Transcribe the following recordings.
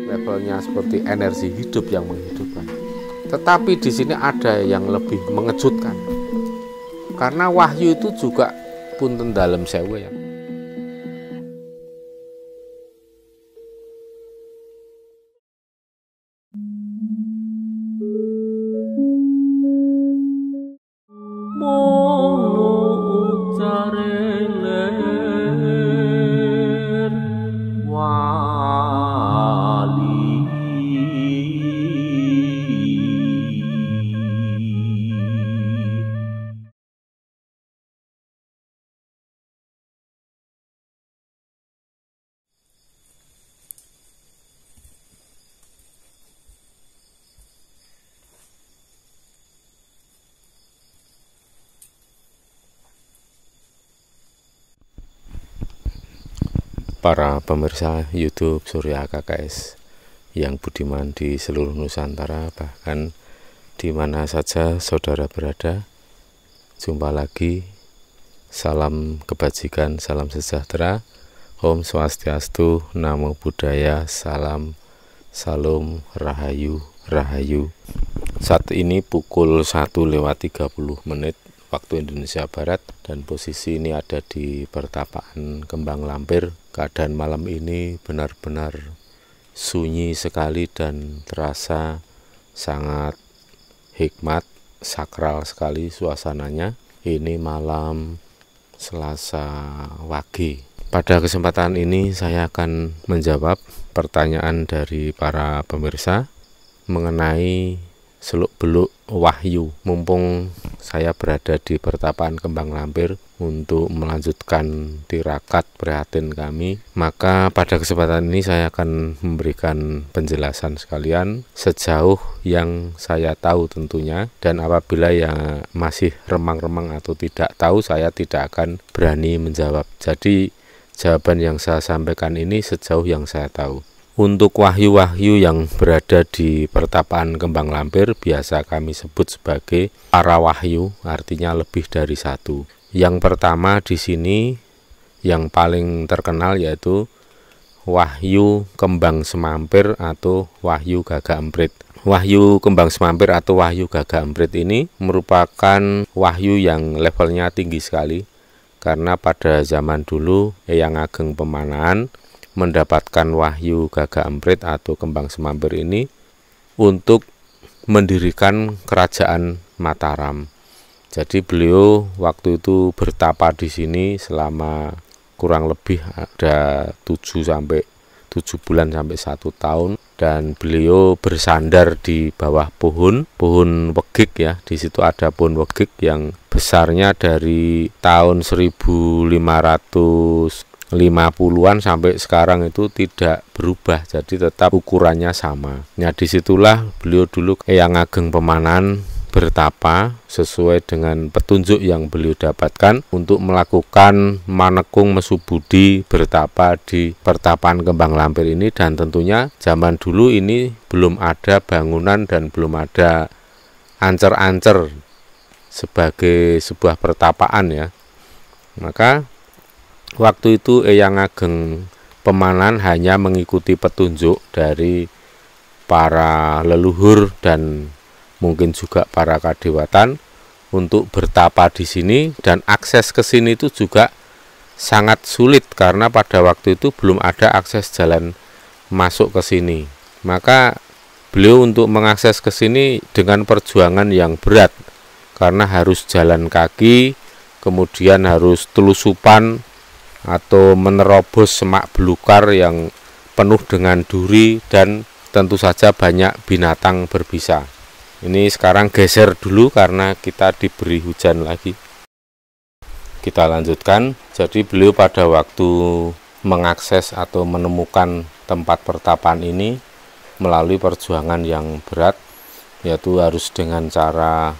Levelnya seperti energi hidup yang menghidupkan. Tetapi di sini ada yang lebih mengejutkan. Karena wahyu itu juga punten dalem sewu ya. Para pemirsa YouTube Surya KKS yang budiman di seluruh Nusantara, bahkan di mana saja saudara berada, jumpa lagi. Salam kebajikan, salam sejahtera, Om Swastiastu, Namo Buddhaya, salam, salam, rahayu, rahayu. Saat ini pukul 1:30 waktu Indonesia Barat, dan posisi ini ada di Pertapaan Kembang Lampir. Keadaan malam ini benar-benar sunyi sekali dan terasa sangat hikmat, sakral sekali suasananya. Ini malam Selasa Wage. Pada kesempatan ini saya akan menjawab pertanyaan dari para pemirsa mengenai seluk-beluk wahyu. Mumpung saya berada di Pertapaan Kembang Lampir untuk melanjutkan tirakat prihatin kami, maka pada kesempatan ini saya akan memberikan penjelasan sekalian sejauh yang saya tahu tentunya, dan apabila yang masih remang-remang atau tidak tahu, saya tidak akan berani menjawab. Jadi jawaban yang saya sampaikan ini sejauh yang saya tahu. Untuk wahyu-wahyu yang berada di Pertapaan Kembang Lampir biasa kami sebut sebagai para wahyu, artinya lebih dari satu. Yang pertama di sini yang paling terkenal yaitu Wahyu Kembang Semampir atau Wahyu Gagak Emprit. Wahyu Kembang Semampir atau Wahyu Gagak Emprit ini merupakan wahyu yang levelnya tinggi sekali, karena pada zaman dulu Eyang Ageng Pemanahan mendapatkan wahyu Gagak Emprit atau Kembang Semampir ini untuk mendirikan kerajaan Mataram. Jadi beliau waktu itu bertapa di sini selama kurang lebih ada 7 bulan sampai 1 tahun, dan beliau bersandar di bawah pohon wegik ya. Di situ ada pohon wegik yang besarnya dari tahun 1550-an sampai sekarang itu tidak berubah, jadi tetap ukurannya sama. Nah, disitulah beliau dulu Eyang Ageng Pemanahan bertapa sesuai dengan petunjuk yang beliau dapatkan untuk melakukan manekung mesubudi bertapa di Pertapaan Kembang Lampir ini. Dan tentunya zaman dulu ini belum ada bangunan dan belum ada ancer-ancer sebagai sebuah pertapaan ya. Maka waktu itu Eyang Ageng Pemanahan hanya mengikuti petunjuk dari para leluhur dan mungkin juga para kadewatan untuk bertapa di sini, dan akses ke sini itu juga sangat sulit karena pada waktu itu belum ada akses jalan masuk ke sini. Maka beliau untuk mengakses ke sini dengan perjuangan yang berat karena harus jalan kaki, kemudian harus telusupan atau menerobos semak belukar yang penuh dengan duri, dan tentu saja banyak binatang berbisa. Ini sekarang geser dulu karena kita diberi hujan lagi. Kita lanjutkan. Jadi beliau pada waktu mengakses atau menemukan tempat pertapaan ini, melalui perjuangan yang berat, yaitu harus dengan cara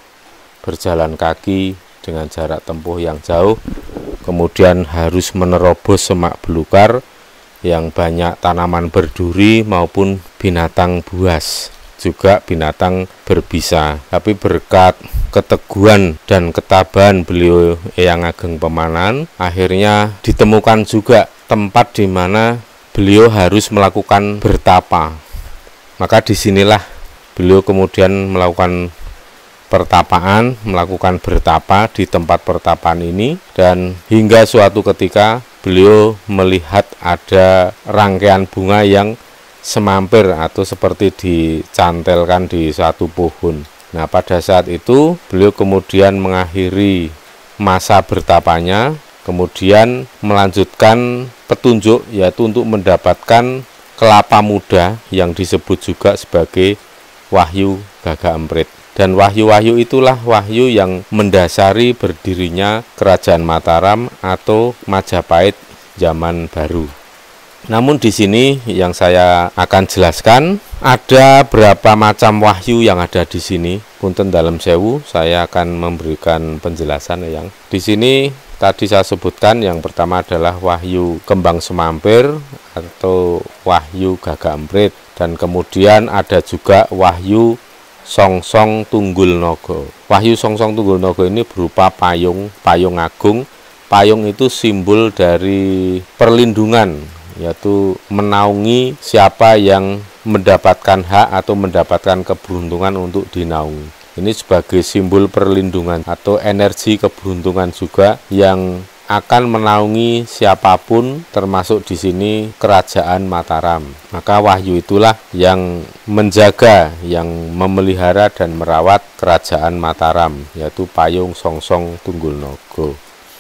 berjalan kaki dengan jarak tempuh yang jauh, kemudian harus menerobos semak belukar yang banyak tanaman berduri maupun binatang buas, juga binatang berbisa. Tapi berkat keteguhan dan ketabahan beliau Eyang Ageng Pemanan, akhirnya ditemukan juga tempat di mana beliau harus melakukan bertapa. Maka disinilah beliau kemudian melakukan pertapaan, melakukan bertapa di tempat pertapaan ini, dan hingga suatu ketika beliau melihat ada rangkaian bunga yang semampir atau seperti dicantelkan di suatu pohon. Nah, pada saat itu beliau kemudian mengakhiri masa bertapanya, kemudian melanjutkan petunjuk, yaitu untuk mendapatkan kelapa muda yang disebut juga sebagai wahyu Gagak Emprit. Dan wahyu-wahyu itulah wahyu yang mendasari berdirinya Kerajaan Mataram atau Majapahit zaman baru. Namun di sini yang saya akan jelaskan, ada berapa macam wahyu yang ada di sini. Punten dalam sewu, saya akan memberikan penjelasan yang di sini. Tadi saya sebutkan yang pertama adalah wahyu kembang semampir atau wahyu Gagak Emprit, dan kemudian ada juga wahyu Songsong Tunggul Naga. Wahyu Songsong Tunggul Naga ini berupa payung agung. Payung itu simbol dari perlindungan, yaitu menaungi siapa yang mendapatkan hak atau mendapatkan keberuntungan untuk dinaungi. Ini sebagai simbol perlindungan atau energi keberuntungan juga yang akan menaungi siapapun, termasuk di sini Kerajaan Mataram. Maka wahyu itulah yang menjaga, yang memelihara dan merawat Kerajaan Mataram, yaitu payung Songsong Tunggul Naga.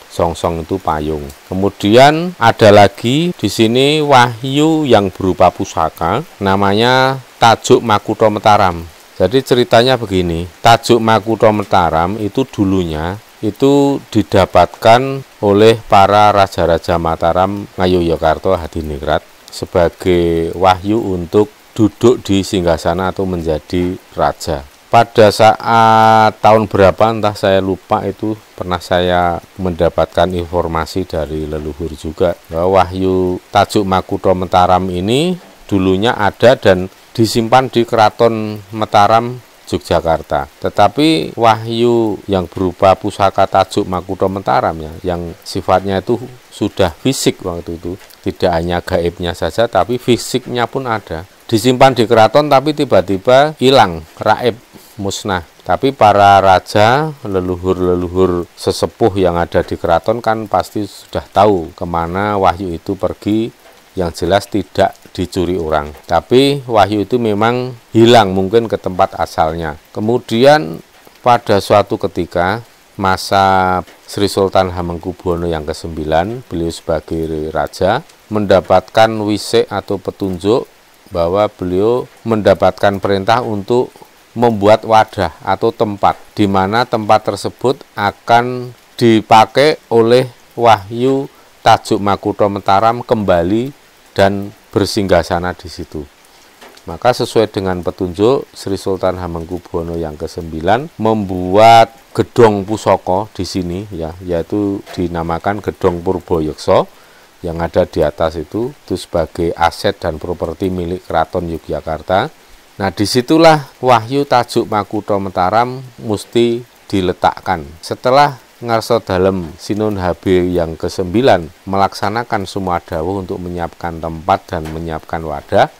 Songsong itu payung. Kemudian ada lagi di sini wahyu yang berupa pusaka, namanya Tajuk Makutha Mataram. Jadi ceritanya begini, Tajuk Makutha Mataram itu dulunya itu didapatkan oleh para raja-raja Mataram Ngayogyakarta Hadiningrat sebagai wahyu untuk duduk di singgasana atau menjadi raja. Pada saat tahun berapa entah saya lupa, itu pernah saya mendapatkan informasi dari leluhur juga bahwa wahyu Tajuk Makutha Mataram ini dulunya ada dan disimpan di Keraton Mataram Yogyakarta. Tetapi wahyu yang berupa pusaka Tajuk Makutha Mataram yang sifatnya itu sudah fisik waktu itu, tidak hanya gaibnya saja tapi fisiknya pun ada. Disimpan di keraton tapi tiba-tiba hilang, raib, musnah. Tapi para raja, leluhur-leluhur sesepuh yang ada di keraton kan pasti sudah tahu kemana wahyu itu pergi, yang jelas tidak dicuri orang. Tapi wahyu itu memang hilang mungkin ke tempat asalnya. Kemudian pada suatu ketika masa Sri Sultan Hamengkubuwono yang ke-9, beliau sebagai raja mendapatkan wisik atau petunjuk bahwa beliau mendapatkan perintah untuk membuat wadah atau tempat di mana tempat tersebut akan dipakai oleh wahyu Tajuk Makutha Mataram kembali dan bersinggasana di situ. Maka sesuai dengan petunjuk Sri Sultan Hamengkubuwono yang ke-9 membuat gedong pusaka di sini ya, yaitu dinamakan Gedong Purbayeksa yang ada di atas itu sebagai aset dan properti milik Keraton Yogyakarta. Nah, disitulah wahyu Tajuk Makutha Mataram mesti diletakkan. Setelah ngarsa dalem Sinun HB yang ke-9 melaksanakan semua dawuh untuk menyiapkan tempat dan menyiapkan wadah,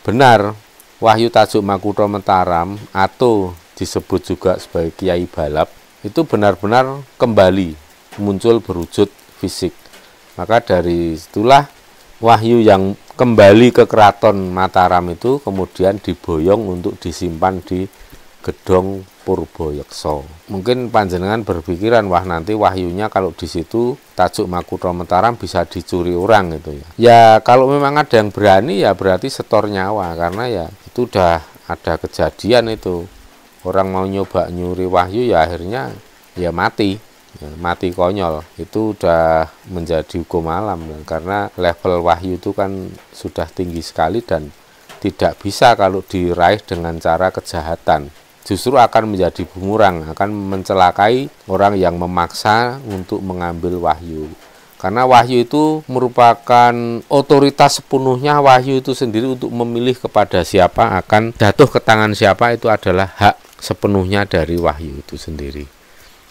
benar wahyu Tajuk Makutha Mataram atau disebut juga sebagai Kiai Balap itu benar-benar kembali muncul berwujud fisik. Maka dari situlah wahyu yang kembali ke Keraton Mataram itu kemudian diboyong untuk disimpan di Gedong Purbayeksa. Mungkin panjenengan berpikiran, wah nanti wahyunya kalau di situ Tajuk Makutha Mataram bisa dicuri orang gitu ya. Ya kalau memang ada yang berani ya berarti setor nyawa, karena ya itu udah ada kejadian itu. Orang mau nyoba nyuri wahyu ya akhirnya ya mati. Ya, mati konyol. Itu udah menjadi hukum alam karena level wahyu itu kan sudah tinggi sekali dan tidak bisa kalau diraih dengan cara kejahatan. Justru akan menjadi bumerang, akan mencelakai orang yang memaksa untuk mengambil wahyu. Karena wahyu itu merupakan otoritas sepenuhnya wahyu itu sendiri untuk memilih kepada siapa akan jatuh ke tangan siapa, itu adalah hak sepenuhnya dari wahyu itu sendiri.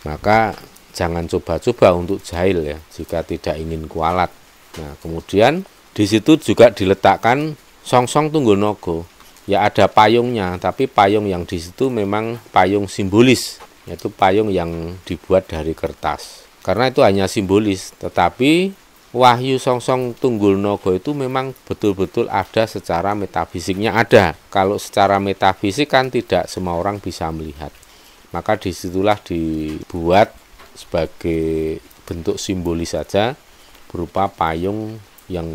Maka jangan coba-coba untuk jahil ya, jika tidak ingin kualat. Nah, kemudian di situ juga diletakkan songsong tunggul nogo. Ya ada payungnya, tapi payung yang di situ memang payung simbolis, yaitu payung yang dibuat dari kertas. Karena itu hanya simbolis, tetapi wahyu songsong tunggul nogo itu memang betul-betul ada secara metafisiknya ada. Kalau secara metafisik kan tidak semua orang bisa melihat. Maka disitulah dibuat sebagai bentuk simbolis saja berupa payung yang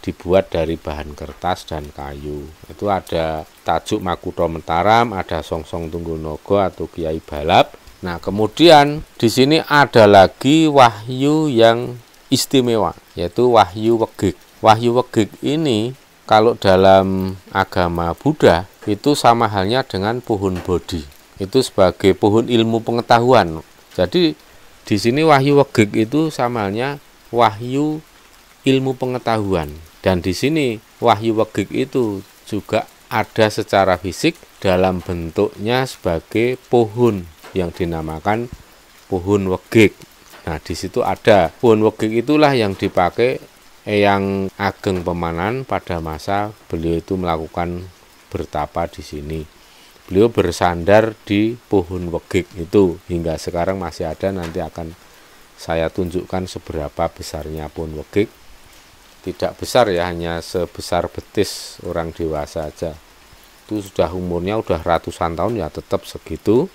dibuat dari bahan kertas dan kayu. Itu ada tajuk Makutha Mataram, ada songsong tunggul nogo atau Kiai Balap. Nah, kemudian di sini ada lagi wahyu yang istimewa, yaitu wahyu wegik. Wahyu wegik ini kalau dalam agama Buddha itu sama halnya dengan pohon bodhi. Itu sebagai pohon ilmu pengetahuan. Jadi di sini wahyu wegik itu sama halnya wahyu ilmu pengetahuan. Dan di sini wahyu wegik itu juga ada secara fisik dalam bentuknya sebagai pohon yang dinamakan pohon wegik. Nah, di situ ada pohon wegik, itulah yang dipakai Eyang Ageng Pemanan pada masa beliau itu melakukan bertapa di sini. Beliau bersandar di pohon wegik itu hingga sekarang masih ada. Nanti akan saya tunjukkan seberapa besarnya pohon wegik. Tidak besar ya, hanya sebesar betis orang dewasa aja. Itu sudah umurnya udah ratusan tahun ya, tetap segitu.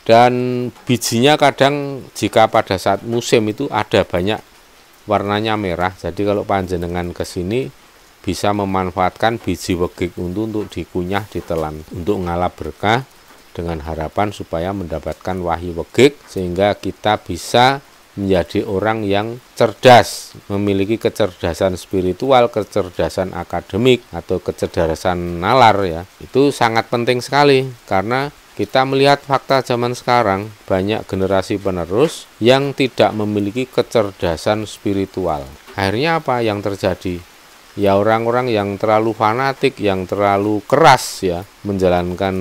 Dan bijinya kadang jika pada saat musim itu ada banyak warnanya merah. Jadi kalau panjenengan ke sini bisa memanfaatkan biji wegik untuk dikunyah, ditelan untuk ngalap berkah dengan harapan supaya mendapatkan wahyu wegik sehingga kita bisa menjadi orang yang cerdas, memiliki kecerdasan spiritual, kecerdasan akademik atau kecerdasan nalar ya. Itu sangat penting sekali karena kita melihat fakta zaman sekarang banyak generasi penerus yang tidak memiliki kecerdasan spiritual. Akhirnya apa yang terjadi? Ya orang-orang yang terlalu fanatik, yang terlalu keras ya, menjalankan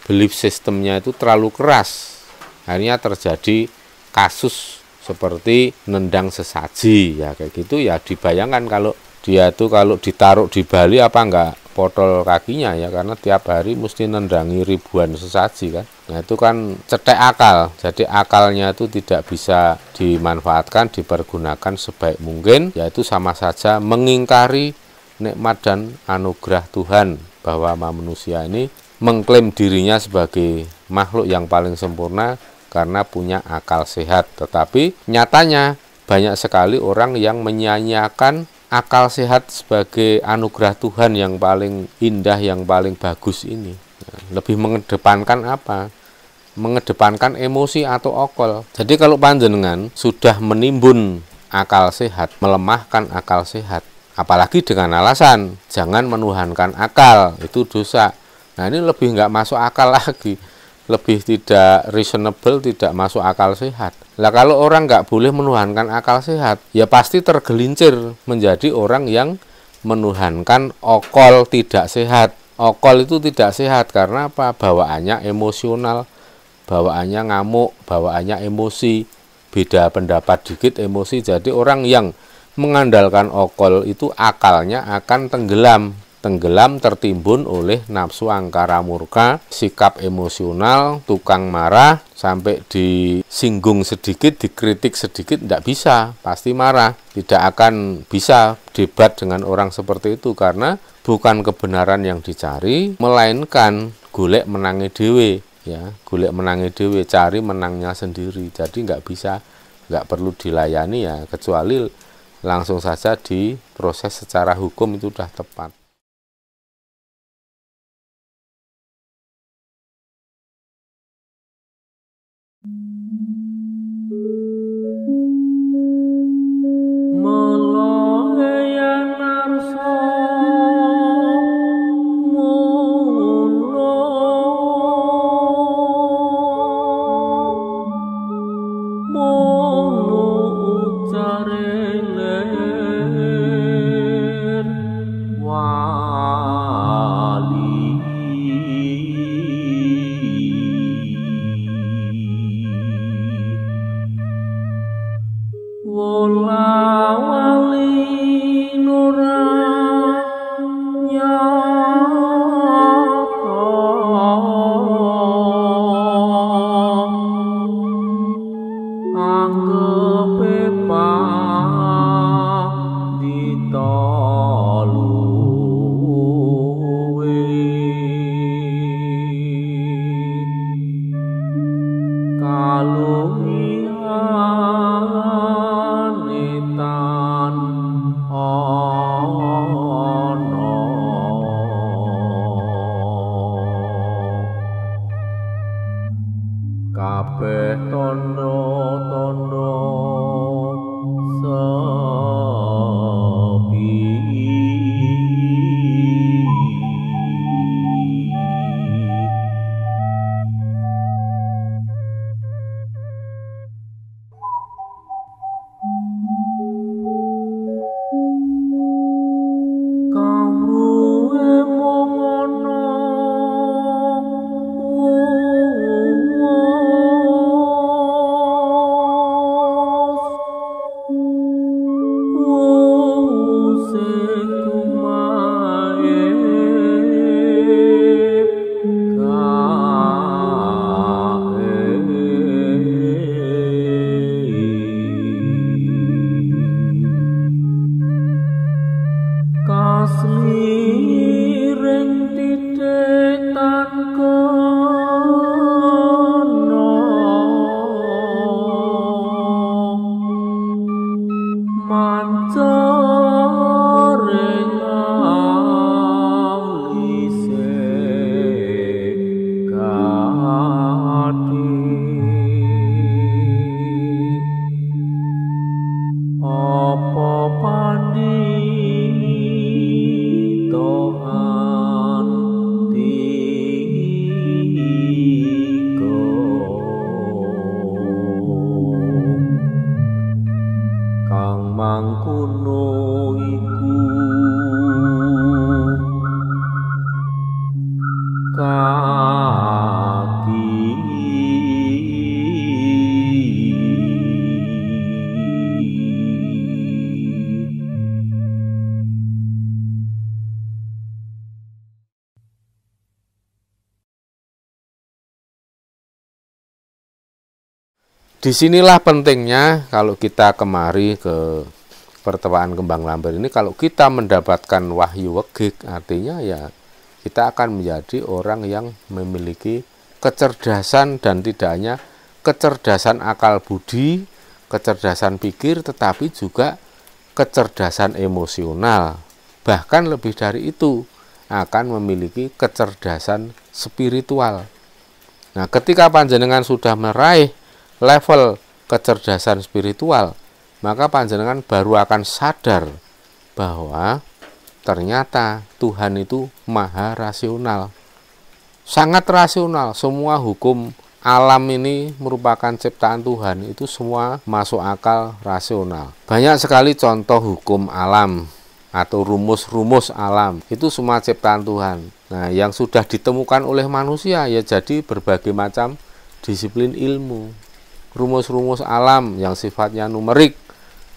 belief sistemnya itu terlalu keras. Akhirnya terjadi kasus seperti nendang sesaji ya, kayak gitu ya. Dibayangkan kalau dia tuh kalau ditaruh di Bali apa enggak potol kakinya ya, karena tiap hari mesti nendangi ribuan sesaji kan. Nah itu kan cetek akal, jadi akalnya itu tidak bisa dimanfaatkan, dipergunakan sebaik mungkin, yaitu sama saja mengingkari nikmat dan anugerah Tuhan, bahwa manusia ini mengklaim dirinya sebagai makhluk yang paling sempurna karena punya akal sehat. Tetapi nyatanya banyak sekali orang yang menyia-nyiakan akal sehat sebagai anugerah Tuhan yang paling indah, yang paling bagus ini. Lebih mengedepankan apa? Mengedepankan emosi atau okol. Jadi kalau panjenengan sudah menimbun akal sehat, melemahkan akal sehat, apalagi dengan alasan jangan menuhankan akal, itu dosa. Nah ini lebih nggak masuk akal lagi, lebih tidak reasonable, tidak masuk akal sehat. Lah kalau orang nggak boleh menuhankan akal sehat, ya pasti tergelincir menjadi orang yang menuhankan okol tidak sehat. Okol itu tidak sehat karena apa? Bawaannya emosional, bawaannya ngamuk, bawaannya emosi, beda pendapat dikit emosi. Jadi orang yang mengandalkan okol itu akalnya akan tenggelam tertimbun oleh nafsu angkara murka, sikap emosional, tukang marah, sampai disinggung sedikit, dikritik sedikit, tidak bisa, pasti marah. Tidak akan bisa debat dengan orang seperti itu karena bukan kebenaran yang dicari, melainkan golek menangi dewe, ya, golek menangi dewe, cari menangnya sendiri. Jadi nggak bisa, nggak perlu dilayani ya, kecuali langsung saja diproses secara hukum, itu sudah tepat. kabeh tondo-tondo Disinilah pentingnya kalau kita kemari ke pertewaan Kembang Lampir ini, kalau kita mendapatkan wahyu wegik, artinya ya kita akan menjadi orang yang memiliki kecerdasan, dan tidak hanya kecerdasan akal budi, kecerdasan pikir, tetapi juga kecerdasan emosional. Bahkan lebih dari itu, akan memiliki kecerdasan spiritual. Nah, ketika panjenengan sudah meraih level kecerdasan spiritual, maka panjenengan baru akan sadar bahwa ternyata Tuhan itu maha rasional, sangat rasional. Semua hukum alam ini merupakan ciptaan Tuhan, itu semua masuk akal, rasional. Banyak sekali contoh hukum alam atau rumus-rumus alam, itu semua ciptaan Tuhan. Nah, yang sudah ditemukan oleh manusia ya jadi berbagai macam disiplin ilmu. Rumus-rumus alam yang sifatnya numerik,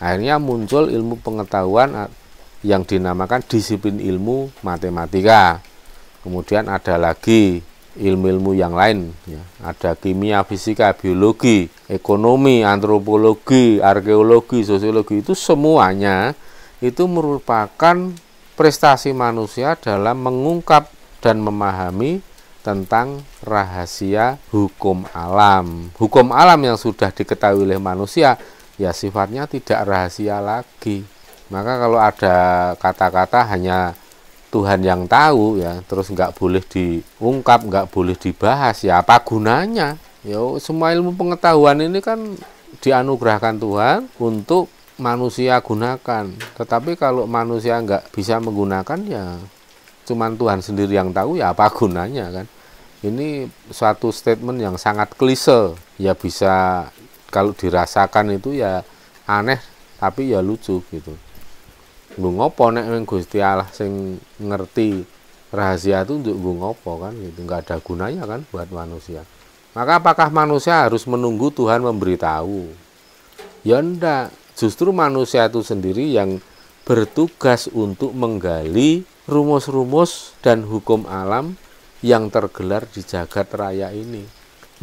akhirnya muncul ilmu pengetahuan yang dinamakan disiplin ilmu matematika. Kemudian ada lagi ilmu-ilmu yang lain, ya. Ada kimia, fisika, biologi, ekonomi, antropologi, arkeologi, sosiologi. Itu semuanya itu merupakan prestasi manusia dalam mengungkap dan memahami tentang rahasia hukum alam. Hukum alam yang sudah diketahui oleh manusia ya sifatnya tidak rahasia lagi. Maka kalau ada kata-kata hanya Tuhan yang tahu, ya terus nggak boleh diungkap, nggak boleh dibahas, ya apa gunanya? Ya semua ilmu pengetahuan ini kan dianugerahkan Tuhan untuk manusia gunakan. Tetapi kalau manusia nggak bisa menggunakan, ya cuman Tuhan sendiri yang tahu, ya apa gunanya kan? Ini suatu statement yang sangat klise, ya bisa kalau dirasakan itu ya aneh, tapi ya lucu gitu. Nggo ngopo nek wing Gusti Allah sing ngerti rahasia itu untuk nggo ngopo kan gitu. Enggak ada gunanya kan buat manusia. Maka apakah manusia harus menunggu Tuhan memberitahu? Ya enggak. Justru manusia itu sendiri yang bertugas untuk menggali rumus-rumus dan hukum alam yang tergelar di jagat raya ini.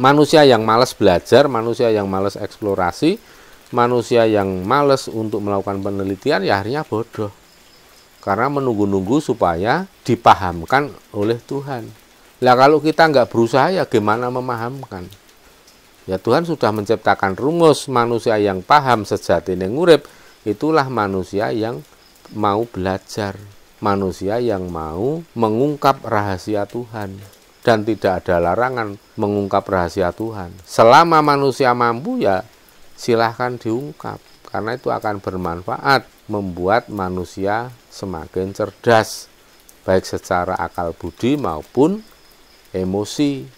Manusia yang malas belajar, manusia yang malas eksplorasi, manusia yang malas untuk melakukan penelitian, ya akhirnya bodoh. Karena menunggu-nunggu supaya dipahamkan oleh Tuhan. Lah kalau kita nggak berusaha, ya gimana memahamkan? Ya Tuhan sudah menciptakan rumus, manusia yang paham sejati ning urip, itulah manusia yang mau belajar, manusia yang mau mengungkap rahasia Tuhan. Dan tidak ada larangan mengungkap rahasia Tuhan. Selama manusia mampu, ya silahkan diungkap. Karena itu akan bermanfaat, membuat manusia semakin cerdas, baik secara akal budi maupun emosi,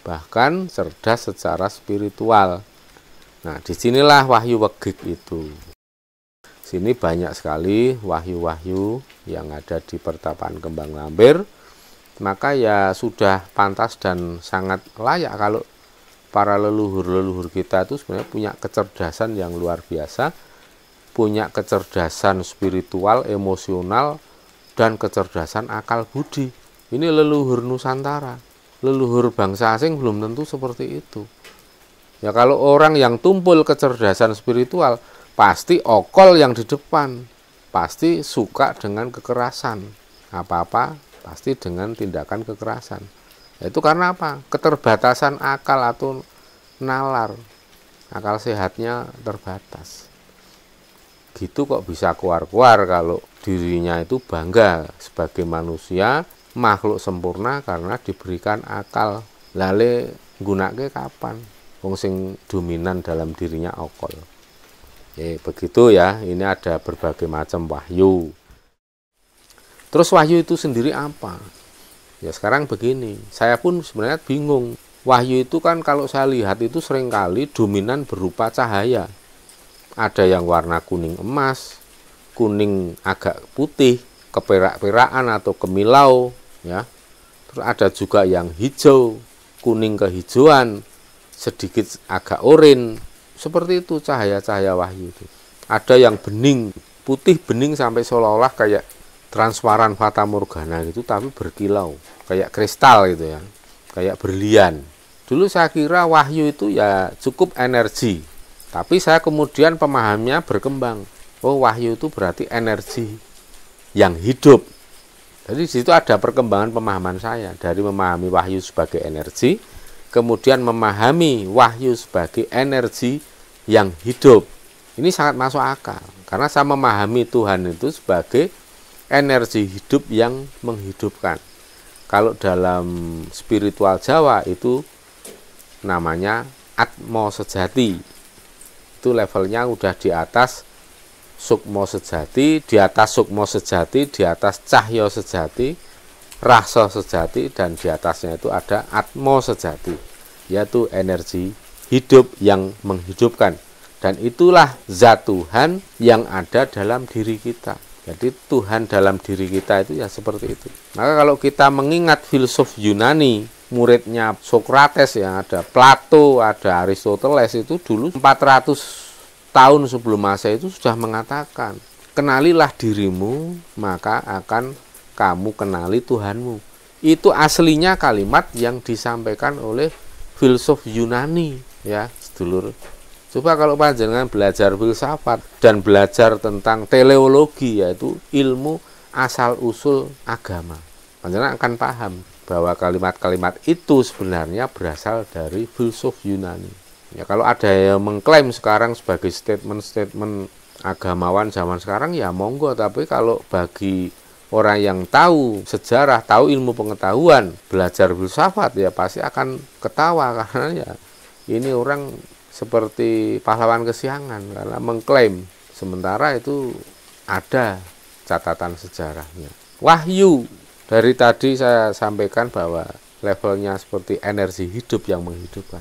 bahkan cerdas secara spiritual. Nah, disinilah wahyu wegik itu. Sini banyak sekali wahyu-wahyu yang ada di Pertapaan Kembang Lampir. Maka ya sudah pantas dan sangat layak kalau para leluhur-leluhur kita itu sebenarnya punya kecerdasan yang luar biasa, punya kecerdasan spiritual, emosional, dan kecerdasan akal budi. Ini leluhur Nusantara. Leluhur bangsa asing belum tentu seperti itu. Ya kalau orang yang tumpul kecerdasan spiritual, pasti okol yang di depan, pasti suka dengan kekerasan. Apa-apa pasti dengan tindakan kekerasan. Itu karena apa? Keterbatasan akal atau nalar. Akal sehatnya terbatas. Gitu kok bisa keluar-keluar kalau dirinya itu bangga sebagai manusia, makhluk sempurna karena diberikan akal. Lale gunake kapan? Wong sing dominan dalam dirinya okol. Begitu ya, ini ada berbagai macam wahyu. Terus wahyu itu sendiri apa? Ya sekarang begini, saya pun sebenarnya bingung. Wahyu itu kan kalau saya lihat itu seringkali dominan berupa cahaya. Ada yang warna kuning emas, kuning agak putih, keperak-perakan atau kemilau, ya. Terus ada juga yang hijau, kuning kehijauan, sedikit agak oranye. Seperti itu cahaya-cahaya wahyu itu. Ada yang bening, putih bening sampai seolah-olah kayak transparan fata morgana gitu, tapi berkilau, kayak kristal gitu ya, kayak berlian. Dulu saya kira wahyu itu ya cukup energi, tapi saya kemudian pemahamnya berkembang. Oh, wahyu itu berarti energi yang hidup. Jadi di situ ada perkembangan pemahaman saya dari memahami wahyu sebagai energi, kemudian memahami wahyu sebagai energi yang hidup. Ini sangat masuk akal, karena saya memahami Tuhan itu sebagai energi hidup yang menghidupkan. Kalau dalam spiritual Jawa itu namanya atmo sejati. Itu levelnya udah di atas sukmo sejati, di atas sukmo sejati, di atas cahyo sejati, rasa sejati, dan di atasnya itu ada atmo sejati, yaitu energi hidup yang menghidupkan. Dan itulah zat Tuhan yang ada dalam diri kita. Jadi Tuhan dalam diri kita itu ya seperti itu. Maka kalau kita mengingat filsuf Yunani, muridnya Sokrates yang ada Plato, ada Aristoteles, itu dulu 400 tahun sebelum Masehi itu sudah mengatakan, kenalilah dirimu, maka akan kamu kenali Tuhanmu. Itu aslinya kalimat yang disampaikan oleh filsuf Yunani, ya, sedulur. Coba kalau panjenengan belajar filsafat dan belajar tentang teleologi, yaitu ilmu asal-usul agama, panjenengan akan paham bahwa kalimat-kalimat itu sebenarnya berasal dari filsuf Yunani. Ya, kalau ada yang mengklaim sekarang sebagai statement-statement agamawan zaman sekarang, ya monggo. Tapi kalau bagi orang yang tahu sejarah, tahu ilmu pengetahuan, belajar filsafat, ya pasti akan ketawa karena ya ini orang seperti pahlawan kesiangan karena mengklaim, sementara itu ada catatan sejarahnya. Wahyu, dari tadi saya sampaikan bahwa levelnya seperti energi hidup yang menghidupkan.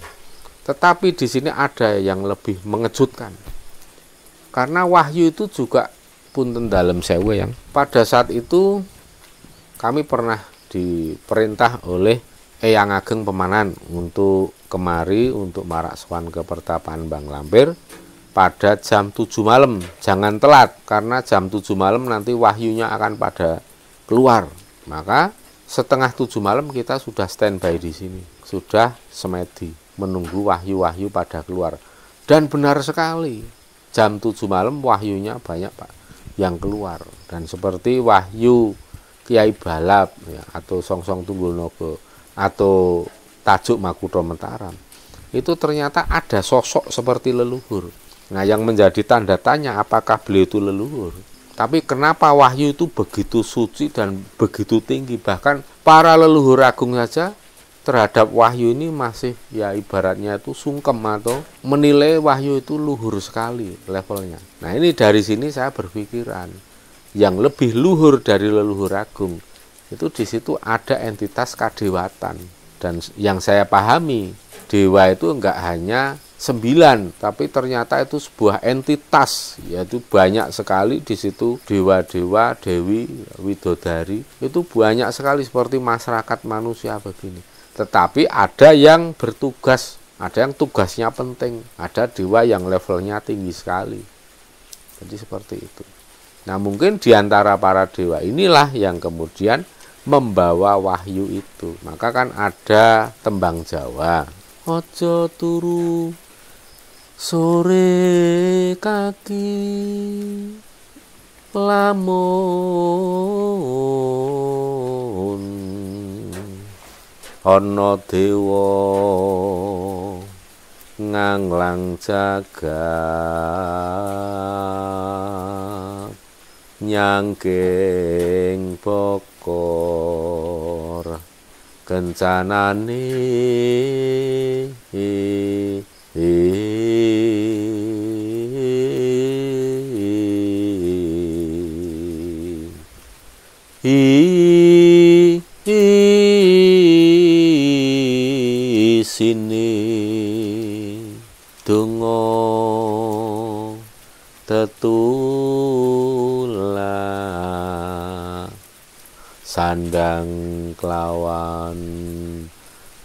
Tetapi di sini ada yang lebih mengejutkan. Karena wahyu itu juga punten dalem sewu yang pada saat itu kami pernah diperintah oleh Eyang Ageng Pemanan untuk kemari untuk marak sowan ke pertapaan Mbang Lampir pada jam 7 malam. Jangan telat karena jam 7 malam nanti wahyunya akan pada keluar. Maka setengah 7 malam kita sudah standby di sini, sudah semedi menunggu wahyu-wahyu pada keluar. Dan benar sekali, jam 7 malam wahyunya banyak Pak yang keluar. Dan seperti wahyu Kiai Balap ya, atau Songsong Tunggulnogo atau tajuk Makutha Mataram, itu ternyata ada sosok seperti leluhur. Nah, yang menjadi tanda tanya apakah beliau itu leluhur. Tapi kenapa wahyu itu begitu suci dan begitu tinggi, bahkan para leluhur agung saja terhadap wahyu ini masih ya ibaratnya itu sungkem atau menilai wahyu itu luhur sekali levelnya. Nah, ini dari sini saya berpikiran yang lebih luhur dari leluhur agung itu di situ ada entitas kadewatan. Dan yang saya pahami, dewa itu enggak hanya 9, tapi ternyata itu sebuah entitas, yaitu banyak sekali di situ dewa-dewa, dewi, widodari, itu banyak sekali seperti masyarakat manusia begini. Tetapi ada yang bertugas, ada yang tugasnya penting, ada dewa yang levelnya tinggi sekali. Jadi seperti itu. Nah, mungkin di antara para dewa inilah yang kemudian membawa wahyu itu. Maka kan ada tembang Jawa, ojo turu sore kaki lamun ana dewa nganglang jagat nyangking bokor kencanane sini donga tetula sandang kelawan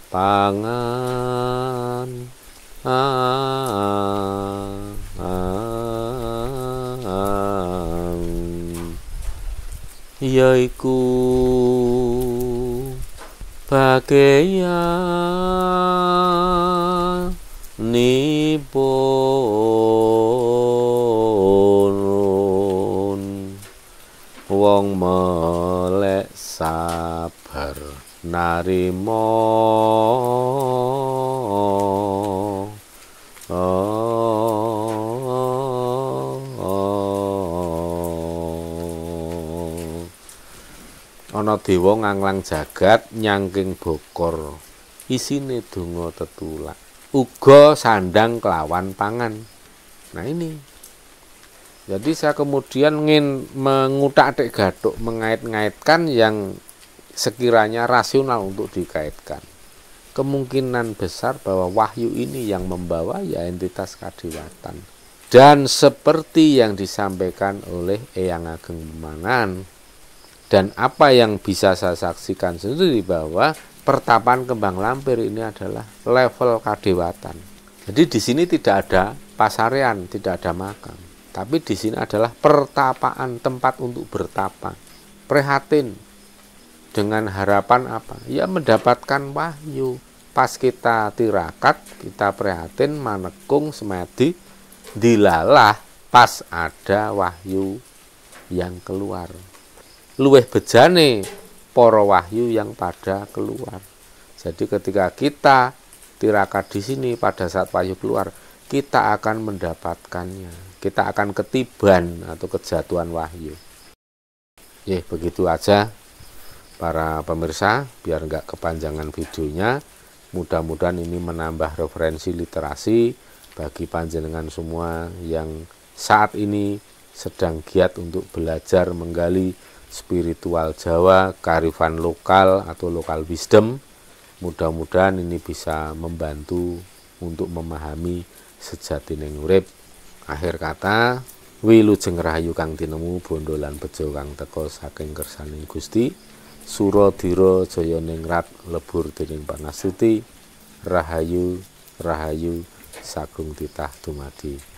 pangan yaiku bagéyan nipun wong melek sabar narima ana dewa nganglang jagat nyangking bokor isine donga tetulak uga sandang kelawan pangan. Nah, ini jadi saya kemudian ingin mengutak-atik gaduk, mengait-ngaitkan yang sekiranya rasional untuk dikaitkan. Kemungkinan besar bahwa wahyu ini yang membawa ya entitas kadewatan. Dan seperti yang disampaikan oleh Eyang Ageng Pemanan, dan apa yang bisa saya saksikan sendiri bahwa pertapaan Kembang Lampir ini adalah level kadewatan. Jadi di sini tidak ada pasarean, tidak ada makam. Tapi di sini adalah pertapaan, tempat untuk bertapa. Prihatin dengan harapan apa? Ya mendapatkan wahyu. Pas kita tirakat, kita prihatin, manekung, semedi, dilalah pas ada wahyu yang keluar. Luweh bejane para wahyu yang pada keluar. Jadi ketika kita tirakat di sini pada saat wahyu keluar, kita akan mendapatkannya. Kita akan ketiban atau kejatuhan wahyu. Ya, begitu aja para pemirsa, biar nggak kepanjangan videonya. Mudah-mudahan ini menambah referensi literasi bagi panjenengan semua yang saat ini sedang giat untuk belajar menggali spiritual Jawa, kearifan lokal atau local wisdom. Mudah-mudahan ini bisa membantu untuk memahami sejatining urip. Akhir kata, Wilujeng rahayu kang tinemu bondo lan bejo kang teka saking kersaning Gusti. Suradira jaya ningrat lebur dening panastuti. Rahayu rahayu sagung titah dumadi.